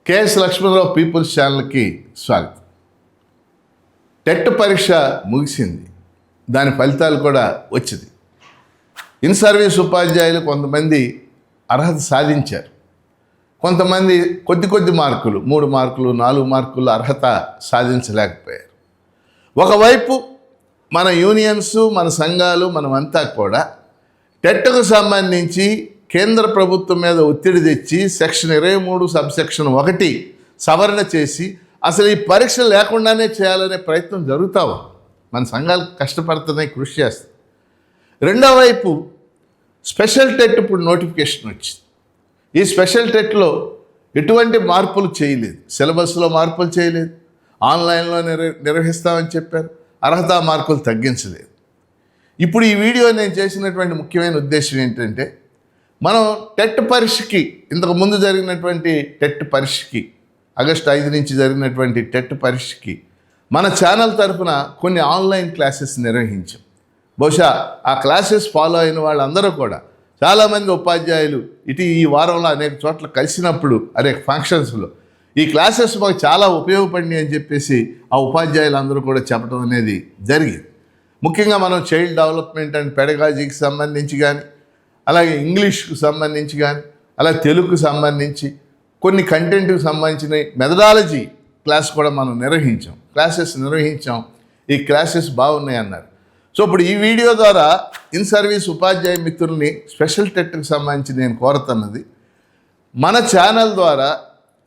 KS Lakshmanarao peoples ఛానల్కి స్వాగతం. TET పరీక్ష ముగిసింది, దాని ఫలితాలు కూడా వచ్చింది. ఇన్ సర్వీస్ ఉపాధ్యాయులు కొంతమంది అర్హత సాధించారు, కొంతమంది కొద్ది మార్కులు 3 మార్కులు 4 మార్కులు అర్హత సాధించలేకపోయారు. ఒకవైపు మన యూనియన్స్, మన సంఘాలు, మనమంతా కూడా టెట్కు సంబంధించి కేంద్ర ప్రభుత్వం మీద ఒత్తిడి తెచ్చి సెక్షన్ 23 సబ్సెక్షన్ 1 సవరణ చేసి అసలు ఈ పరీక్ష లేకుండానే చేయాలనే ప్రయత్నం జరుగుతూ ఉంది. మన సంఘాలు కష్టపడుతున్నాయి, కృషి చేస్తాయి. రెండో వైపు స్పెషల్ టెట్ ఇప్పుడు నోటిఫికేషన్ వచ్చింది. ఈ స్పెషల్ టెట్లో ఎటువంటి మార్పులు చేయలేదు, సిలబస్లో మార్పులు చేయలేదు, ఆన్లైన్లో నిర్వహిస్తామని చెప్పారు, అర్హత మార్కులు తగ్గించలేదు. ఇప్పుడు ఈ వీడియో నేను చేసినటువంటి ముఖ్యమైన ఉద్దేశం ఏంటంటే, మనం టెట్ పరీక్షకి, ఇంతకుముందు జరిగినటువంటి టెట్ పరీక్షకి, ఆగస్టు 5 నుంచి జరిగినటువంటి టెట్ పరీక్షకి మన ఛానల్ తరఫున కొన్ని ఆన్లైన్ క్లాసెస్ నిర్వహించాం. బహుశా ఆ క్లాసెస్ ఫాలో అయిన వాళ్ళందరూ కూడా, చాలామంది ఉపాధ్యాయులు ఈ వారంలో అనేక చోట్ల కలిసినప్పుడు, అనేక ఫంక్షన్స్లో ఈ క్లాసెస్ మాకు చాలా ఉపయోగపడినాయి అని చెప్పేసి ఆ ఉపాధ్యాయులందరూ కూడా చెప్పడం అనేది జరిగింది. ముఖ్యంగా మనం చైల్డ్ డెవలప్మెంట్ అండ్ పెడగాజీకి సంబంధించి కానీ, అలాగే ఇంగ్లీష్కు సంబంధించి కానీ, అలాగే తెలుగుకు సంబంధించి కొన్ని కంటెంట్కి సంబంధించిన మెథడాలజీ క్లాస్ కూడా మనం క్లాసెస్ నిర్వహించాం. ఈ క్లాసెస్ బాగున్నాయి అన్నారు. సో ఇప్పుడు ఈ వీడియో ద్వారా ఇన్ సర్వీస్ ఉపాధ్యాయ మిత్రుల్ని స్పెషల్ టెట్కి సంబంధించి నేను కోరుతున్నది, మన ఛానల్ ద్వారా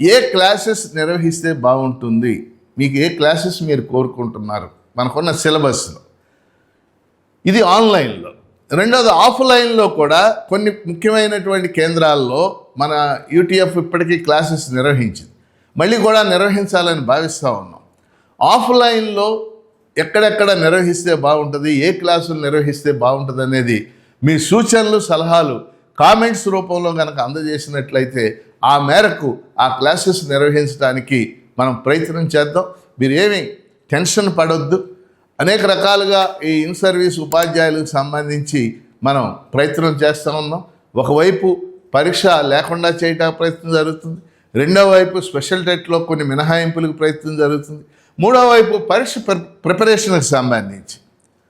ఏ క్లాసెస్ నిర్వహిస్తే బాగుంటుంది, మీకు ఏ క్లాసెస్ మీరు కోరుకుంటున్నారు మనకున్న సిలబస్లో. ఇది ఆన్లైన్లో. రెండోది ఆఫ్లైన్లో కూడా కొన్ని ముఖ్యమైనటువంటి కేంద్రాల్లో మన యూటీఎఫ్ ఇప్పటికీ క్లాసెస్ నిర్వహించింది, మళ్ళీ కూడా నిర్వహించాలని భావిస్తూ ఉన్నాం. ఆఫ్లైన్లో ఎక్కడెక్కడ నిర్వహిస్తే బాగుంటుంది, ఏ క్లాసులు నిర్వహిస్తే బాగుంటుంది అనేది మీ సూచనలు, సలహాలు కామెంట్స్ రూపంలో కనుక అందజేసినట్లయితే ఆ మేరకు ఆ క్లాసెస్ నిర్వహించడానికి మనం ప్రయత్నం చేద్దాం. మీరు ఏమీ టెన్షన్ పడొద్దు. అనేక రకాలుగా ఈ ఇన్ సర్వీస్ ఉపాధ్యాయులకు సంబంధించి మనం ప్రయత్నం చేస్తూ ఉన్నాం. ఒకవైపు పరీక్ష లేకుండా చేయడానికి ప్రయత్నం జరుగుతుంది, రెండో వైపు స్పెషల్ టెట్లో కొన్ని మినహాయింపులకు ప్రయత్నం జరుగుతుంది, మూడో వైపు పరీక్ష ప్రిపరేషన్కి సంబంధించి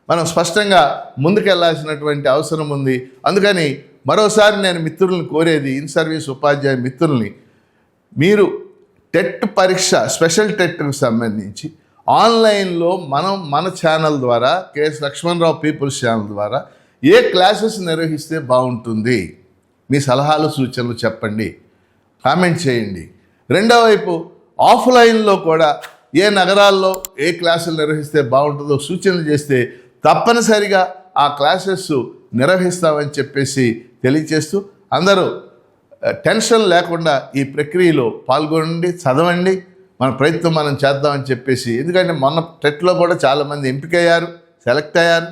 మనం స్పష్టంగా ముందుకెళ్లాల్సినటువంటి అవసరం ఉంది. అందుకని మరోసారి నేను మిత్రులను కోరేది, ఇన్ సర్వీస్ ఉపాధ్యాయ మిత్రుల్ని, మీరు టెట్ పరీక్ష స్పెషల్ టెట్కి సంబంధించి ఆన్లైన్లో మన ఛానల్ ద్వారా, కేఎస్ లక్ష్మణరావు పీపుల్స్ ఛానల్ ద్వారా ఏ క్లాసెస్ నిర్వహిస్తే బాగుంటుంది, మీ సలహాలు సూచనలు చెప్పండి, కామెంట్ చేయండి. రెండో వైపు ఆఫ్లైన్లో కూడా ఏ నగరాల్లో ఏ క్లాసులు నిర్వహిస్తే బాగుంటుందో సూచనలు చేస్తే తప్పనిసరిగా ఆ క్లాసెస్ నిర్వహిస్తామని చెప్పేసి తెలియచేస్తూ, అందరూ టెన్షన్ లేకుండా ఈ ప్రక్రియలో పాల్గొనండి, చదవండి, మన ప్రయత్నం మనం చేద్దామని చెప్పేసి. ఎందుకంటే మొన్న టెట్లో కూడా చాలామంది ఎంపికయ్యారు, సెలెక్ట్ అయ్యారు.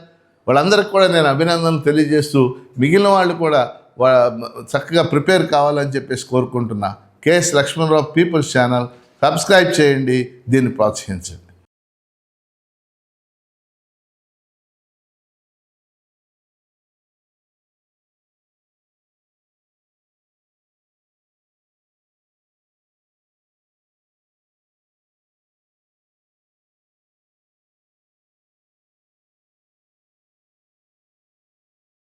వాళ్ళందరికీ కూడా నేను అభినందనలు తెలియజేస్తూ, మిగిలిన వాళ్ళు కూడా చక్కగా ప్రిపేర్ కావాలని చెప్పేసి కోరుకుంటున్నా. K S Lakshmanarao people's channel subscribe చేయండి, దీన్ని ప్రోత్సహించండి.